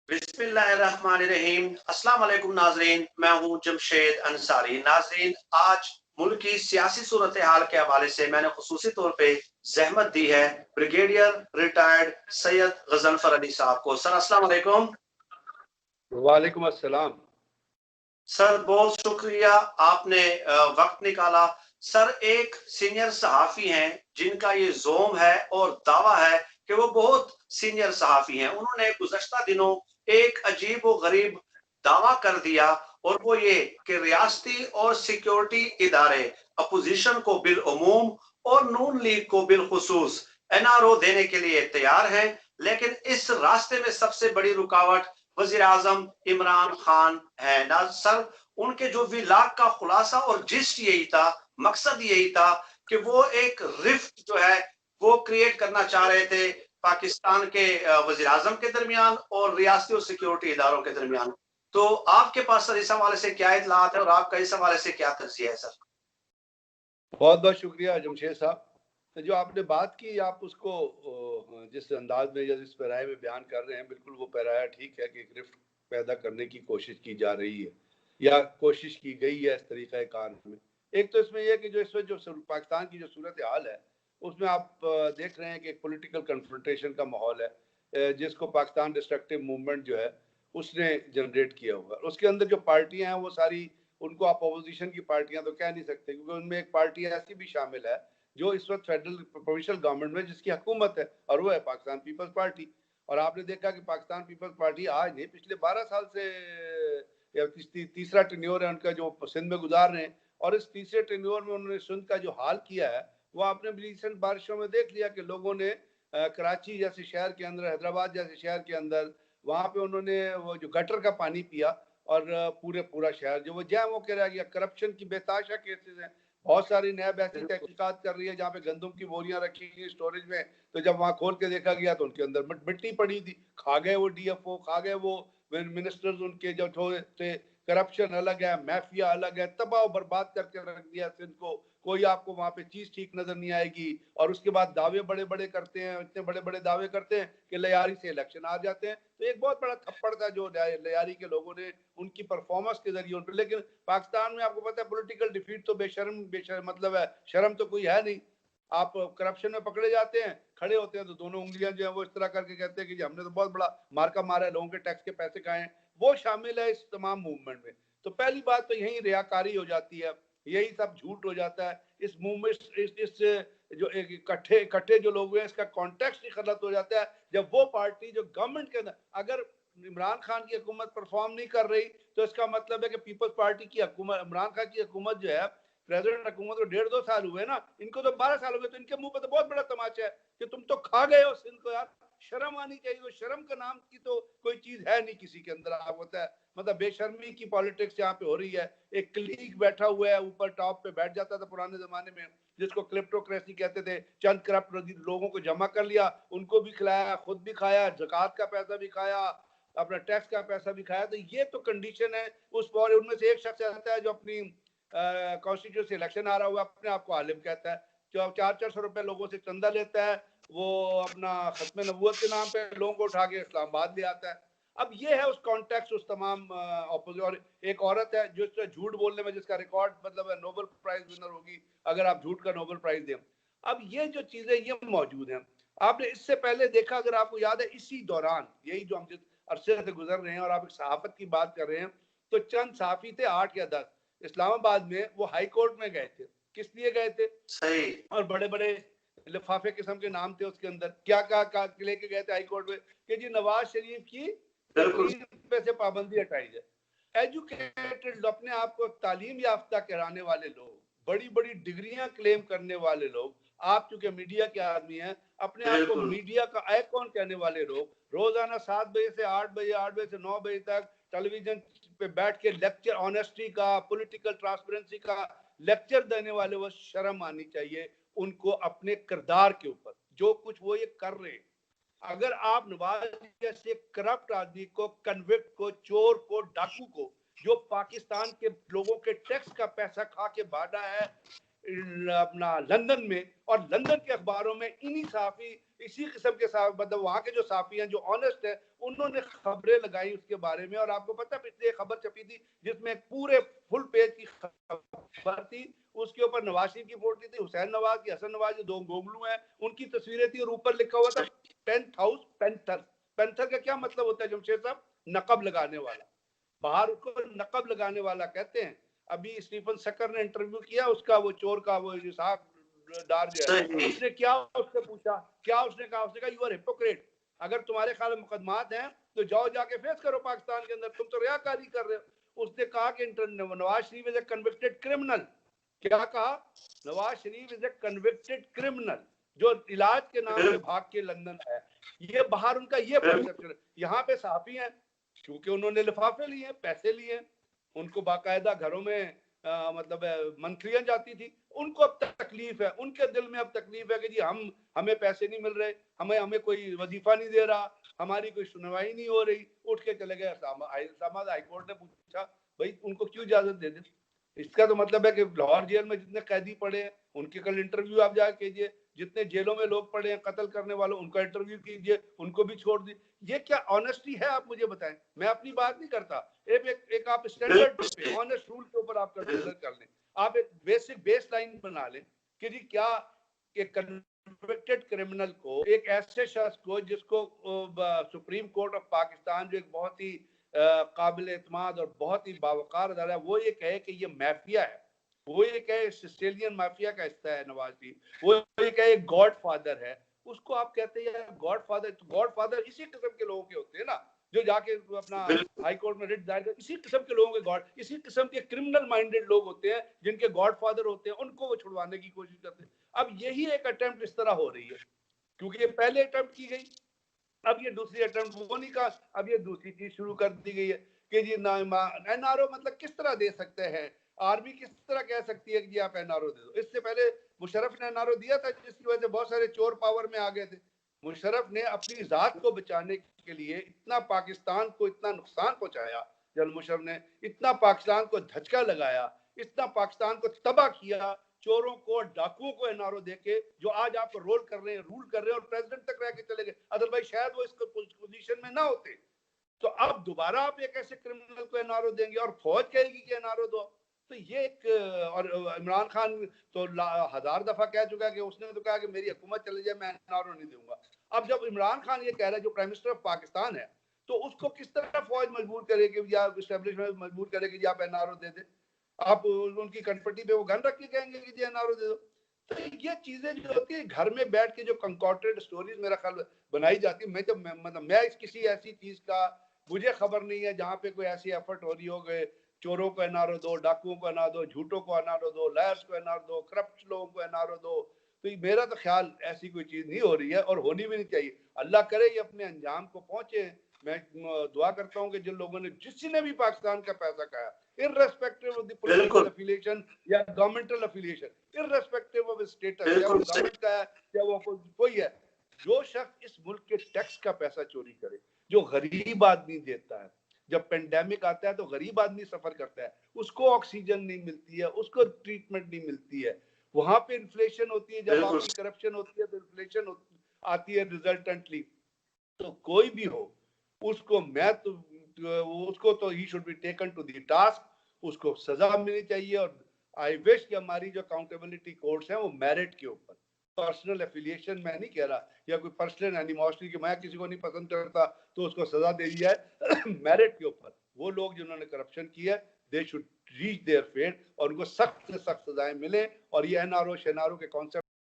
बिस्मिल्लाहिर्रहमानिर्रहीम। अस्सलाम वालेकुम नाजरीन, मैं हूँ जमशेद अंसारी। नाजरीन, आज मुल्क की सियासी सूरत हाल के हवाले से मैंने खुसूसी तौर पे जहमत दी है ब्रिगेडियर रिटायर्ड सैयद गजनफर अली साहब को। सर अस्सलाम वालेकुम। वालेकुम अस्सलाम। सर बहुत शुक्रिया, आपने वक्त निकाला। सर एक सीनियर सहाफ़ी हैं जिनका ये ज़ोम है और दावा है कि वो बहुत सीनियर सहाफ़ी हैं। उन्होंने गुज़श्ता दिनों एक अजीब व गरीब दावा कर दिया, और वो ये कि रियासती और सिक्योरिटी इदारे अपोजिशन को बिलअमूम और नून लीग को बिलखुसूस एनआरओ देने के लिए तैयार हैं, लेकिन इस रास्ते में सबसे बड़ी रुकावट वजीर आजम इमरान खान है ना सर। उनके जो विलाग का खुलासा और जिस्ट यही था, मकसद यही था कि वो एक रिफ्ट जो है वो क्रिएट करना चाह रहे थे पाकिस्तान के वजीर आजम के दरमियान और रियासती और सिक्योरिटी इदारों के दरमियान। तो आपके पास सर इस हवाले से क्या इतलात है और आपका इस हवाले से क्या तज्जिया है सर? बहुत बहुत शुक्रिया जमशेद साहब। जो आपने बात की, आप उसको जिस अंदाज में या जिस पैराए में बयान कर रहे हैं, बिल्कुल वो पैराया ठीक है कि एक रिफ्ट पैदा करने की कोशिश की जा रही है या कोशिश की गई है इस तरीक़े कार में। एक तो इसमें यह कि जो इसमें जो पाकिस्तान की जो सूरत हाल है उसमें आप देख रहे हैं कि एक पॉलिटिकल कन्फ्रंटेशन का माहौल है जिसको पाकिस्तान डिस्ट्रक्टिव मूवमेंट जो है उसने जनरेट किया हुआ। उसके अंदर जो पार्टियां हैं वो सारी, उनको आप अपोजिशन की पार्टियां तो कह नहीं सकते, क्योंकि उनमें एक पार्टी ऐसी भी शामिल है जो इस वक्त फेडरल प्रोविंशियल गवर्नमेंट में जिसकी हुकूमत है, और वो है पाकिस्तान पीपल्स पार्टी। और आपने देखा कि पाकिस्तान पीपल्स पार्टी आज नहीं, पिछले 12 साल से या तीसरा टेन्योर है उनका जो सिंध में गुजार रहे हैं। और इस तीसरे टेन्योर में उन्होंने सिंध का जो हाल किया है वो आपने रिसेंट बारिशों में देख लिया कि लोगों ने कराची जैसे शहर के अंदर, हैदराबाद जैसे शहर के अंदर, वहाँ पे उन्होंने वो जो गटर का पानी पिया, और पूरा शहर जो वो जैम होकर रह गया। करप्शन की बेताशा केसेस हैं। बहुत सारी नैब ऐसी तहकीकात कर रही है जहाँ पे गंदम की बोरियां रखी गई स्टोरेज में, तो जब वहाँ खोल के देखा गया तो उनके अंदर मिट्टी पड़ी थी। खा गए वो डीएफओ, खा गए वो मिनिस्टर्स उनके जो थे। करप्शन अलग है, माफिया अलग है, तबाह बर्बाद करके रख दिया सिंध को। कोई आपको वहां पे चीज ठीक नजर नहीं आएगी। और उसके बाद दावे बड़े बड़े करते हैं, इतने बड़े बड़े दावे करते हैं कि लियारी से इलेक्शन आ जाते हैं। तो एक बहुत बड़ा थप्पड़ था जो लियारी के लोगों ने उनकी परफॉर्मेंस के जरिए उन पर। लेकिन पाकिस्तान में आपको पता है पॉलिटिकल डिफीट तो बेशर्म मतलब है, शर्म तो कोई है नहीं। आप करप्शन में पकड़े जाते हैं, खड़े होते हैं तो दोनों उंगलियां जो है वो इस तरह करके कहते हैं कि जी हमने तो बहुत बड़ा मार्का मारा है, लोगों के टैक्स के पैसे खाए हैं। वो शामिल है इस तमाम मूवमेंट में। तो पहली बात तो यही रियाकारी हो जाती है, यही सब झूठ हो जाता है। इस मूवमेंट इस जो एक इकट्ठे जो लोग हैं, इसका कॉन्टेक्स्ट ही गलत हो जाता है। जब वो पार्टी जो गवर्नमेंट के अंदर, अगर इमरान खान की हुकूमत परफॉर्म नहीं कर रही तो इसका मतलब है कि पीपल्स पार्टी की हुकूमत, इमरान खान की हुकूमत जो है, प्रेसिडेंट हुकूमत को 1.5-2 साल हुए ना, इनको तो 12 साल हो गए। तो इनके मुंह पे तो बहुत बड़ा तमाचा है कि तुम तो खा गए हो सिंध को। यार शर्म आनी चाहिए। तो शर्म का नाम की तो कोई चीज है नहीं किसी के अंदर। आप होता है मतलब बेशर्मी की पॉलिटिक्स यहाँ पे हो रही है। एक क्लीग बैठा हुआ है ऊपर टॉप पे, बैठ जाता था पुराने जमाने में, जिसको क्लिप्टोक्रेसी कहते थे। चंद करप्ट लोगों को जमा कर लिया, उनको भी खिलाया, खुद भी खाया, ज़कात का पैसा भी खाया, अपना टैक्स का पैसा भी खाया। तो ये तो कंडीशन है उस पर। उनमें से एक शख्स आता है जो अपनी कॉन्स्टिट्यूंसी इलेक्शन आ रहा हुआ अपने आप को आलिम कहता है, जो 400 रुपए लोगों से चंदा लेता है, वो अपना खत्म नबूवत के नाम पे लोगों को उठा के इस्लामाबाद ले आता है। अब ये है उस कॉन्टेक्स्ट, उस तमाम ऑपोजिट। और एक औरत है जो झूठ बोलने में जिसका रिकॉर्ड मतलब है नोबेल प्राइज विनर होगी अगर आप झूठ का नोबेल प्राइज दें। अब ये जो चीजें ये मौजूद हैं। आपने इससे पहले देखा, अगर आपको याद है, इसी दौरान यही जो हम जिस अरसे से गुजर रहे हैं और आप एक सहाफत की बात कर रहे हैं, तो चंद सहाफी थे 8 या 10 इस्लामाबाद में, वो हाई कोर्ट में गए थे। किस लिए गए थे? सही। और बड़े बड़े लिफाफे किस्म के नाम थे उसके अंदर। क्या कहा लेके गए थे हाई कोर्ट में कि जी नवाज शरीफ की तकरीर पे से पाबंदी हटाई जाए। एजुकेटेड, अपने आप को तालीम याफ्ता कराने वाले लोग, बड़ी बड़ी डिग्रियां क्लेम करने वाले लोग, आप चूंकि मीडिया के आदमी हैं, अपने आप को मीडिया का आइकॉन कहने वाले लोग, रोजाना 7 बजे से 8 बजे, 8 बजे से 9 बजे तक टेलीविजन पे बैठ के लेक्चर, ऑनेस्टी का, पॉलिटिकल ट्रांसपेरेंसी का लेक्चर देने वाले, वो शर्म आनी चाहिए उनको अपने किरदार के ऊपर, जो कुछ वो ये कर रहे हैं। अगर आप नवाज जैसे करप्ट आदमी को, कन्विक्ट को, चोर को, डाकू को, जो पाकिस्तान के लोगों के टैक्स का पैसा खा के भागा है, अपना लंदन में, और लंदन के अखबारों में इन्हीं सहाफी, इसी किस्म के मतलब वहाँ के जो सहाफी हैं जो ऑनेस्ट है, उन्होंने खबरें लगाई उसके बारे में। और आपको पता है पिछले एक खबर छपी थी जिसमें पूरे फुल पेज की खबर थी, उसके ऊपर नवाज शरीफ की फोटो थी, हुसैन नवाज की, हसन नवाज जो दो गोगलू हैं उनकी तस्वीरें थी, और ऊपर लिखा हुआ था पेंथ हाउस पैंथर। पैंथर का क्या मतलब होता है जमशेद साहब? नकब लगाने वाला। बाहर उसको नकब लगाने वाला कहते हैं। अभी स्टीफन सकर ने इंटरव्यू किया उसका, वो चोर का, वो साहब डार जो है, उसने क्या उससे पूछा, क्या उसने कहा यू आर हिपोक्रेट, अगर तुम्हारे ख्याल मुकदमात हैं तो जाओ जाके फेस करो पाकिस्तान के अंदर, तुम तो रियाकारी कर रहे हो। उसने कहा कि Nawaz Sharif is a convicted criminal. क्या कहा? Nawaz Sharif is a convicted criminal जो इलाज के नाम पे भाग के लंदन है। ये बाहर उनका ये परसेप्शन। यहाँ पे सहाफी हैं, क्योंकि उन्होंने लिफाफे लिए, पैसे लिए, उनको बाकायदा घरों में मतलब मंथलियां जाती थी, उनको अब तकलीफ है, उनके दिल में अब तकलीफ है कि जी हमें पैसे नहीं मिल रहे, हमें कोई वजीफा नहीं दे रहा, हमारी कोई सुनवाई नहीं हो रही। उठ के चले गए इस्लामाबाद हाई कोर्ट ने पूछा भाई उनको क्यों इजाजत दे दे। इसका तो मतलब है कि लाहौर जेल में जितने कैदी पड़े हैं उनके कल इंटरव्यू आप जाके कीजिए, जितने जेलों में लोग पड़े हैं कत्ल करने वालों उनका इंटरव्यू कीजिए, उनको भी छोड़ दी। ये क्या ऑनेस्टी है? आप मुझे बताएं। मैं अपनी बात नहीं करता, एक आप स्टैंडर्ड पे ऑनेस्ट रूल के ऊपर आप कंसीडर कर लें, आप एक बेसिक बेस लाइन बना लें कि जी क्या एक कन्विक्टेड क्रिमिनल को, एक ऐसे शख्स को जिसको सुप्रीम कोर्ट ऑफ पाकिस्तान जो एक बहुत ही काबिल एतमाद और बहुत ही बावकार अदालत है, वो ये कहे कि ये माफिया है, वो ये कहे सिसिलियन माफिया का हिस्सा है नवाज शरीफ, वो ये कहे गॉड फादर है, उसको आप कहते हैं गॉड फादर। तो गॉड फादर इसी किस्म के लोगों के होते हैं ना, जो जाके अपना हाई कोर्ट में रिट दायर, इसी किस्म के लोगों के गॉड, इसी किस्म के क्रिमिनल माइंडेड लोग होते हैं जिनके गॉड फादर होते हैं, उनको वो छुड़वाने की कोशिश करते हैं। अब यही एक अटेम्प्ट इस तरह हो रही है, क्योंकि ये पहले अटेम्प्ट की गई, अब ये दूसरी अटेम्प्ट, वो नहीं कहा, अब ये दूसरी चीज शुरू कर दी गई है कि जी एनआरओ मतलब किस तरह दे सकते हैं, आर्मी किस तरह कह सकती है कि जी आप एनआरओ दे दो। इससे पहले मुशर्रफ ने एनआरओ दिया था, जिसकी वजह से बहुत सारे चोर पावर में आ गए थे। मुशर्रफ ने अपनी जात को बचाने के लिए इतना पाकिस्तान को इतना नुकसान पहुंचाया, जनरल मुशर्रफ ने इतना पाकिस्तान को धचका लगाया, इतना पाकिस्तान को तबाह किया, चोरों को डाकुओं को एनआरओ देके, जो आज आप रोल कर रहे हैं, रूल कर रहे हैं और प्रेसिडेंट तक रह के चले गए, अदरवाइज शायद वो इस पोजीशन में ना होते। तो अब दोबारा आप एक ऐसे क्रिमिनल को एनआरओ देंगे और फौज कहेगी कि एनआरओ दो। तो ये एक, और इमरान खान तो 1000 दफा कह चुका है कि उसने तो कहा कि मेरी हुकूमत चले जाए मैं एनआरओ नहीं दूंगा। अब जब इमरान खान ये कह रहा है, जो प्राइम मिनिस्टर ऑफ पाकिस्तान है, तो उसको किस तरह फौज मजबूर करेगी या एस्टेब्लिशमेंट मजबूर करेगी कि आप एनआरओ दे दे? आप उनकी कनपट्टी पे वो गन रख के कहेंगे कि जी एनआरओ दे दो? तो ये चीजें जो होती है घर में बैठ के जो कंकॉर्टेड स्टोरीज मेरा ख्याल बनाई जाती है, मैं जब मतलब मैं किसी ऐसी चीज का मुझे खबर नहीं है जहाँ पे कोई ऐसी एफर्ट हो रही हो गए चोरों को एनआरओ दो, डाकुओं को एनआरओ दो, झूठों को एनआरओ दो, लायर्स को एनआरओ दो, करप्ट लोगों को एनआरओ दो। तो मेरा तो ख्याल ऐसी कोई चीज नहीं हो रही है और होनी भी नहीं चाहिए। अल्लाह करे ये अपने अंजाम को पहुंचे। मैं दुआ करता हूँ कि जिन लोगों ने, जिसी ने भी पाकिस्तान का पैसा खाया, irrespective of the political affiliation या governmental affiliation, irrespective of status, या वो गवर्नमेंट का है या वो कोई है, जो शख्स इस मुल्क के टैक्स का पैसा चोरी करे, जो गरीब आदमी देता है, जब पेंडेमिक आता है तो गरीब आदमी सफर करता है, उसको ऑक्सीजन नहीं मिलती है, उसको ट्रीटमेंट नहीं मिलती है, वहां पे इन्फ्लेशन होती है, जब आपकी करप्शन होती है तो इन्फ्लेशन आती है रिजल्टेंटली। तो कोई भी हो उसको उसको तो ही should be taken to the task, उसको सजा मिलनी चाहिए। और आई विश कि हमारी जो अकाउंटेबिलिटी कोर्ट्स हैं वो मेरिट के ऊपर, पर्सनल एफिलिएशन मैं नहीं कह रहा, या कोई पर्सनल एनिमोसिटी कि मैं किसी को नहीं पसंद करता तो उसको सजा दे दी जाए। मेरिट के ऊपर वो लोग जिन्होंने करप्शन किया they should reach their fate और उनको सख्त से सख्त सजाएं मिले। और ये एनआरओ शेनआरओ के कॉन्सेप्ट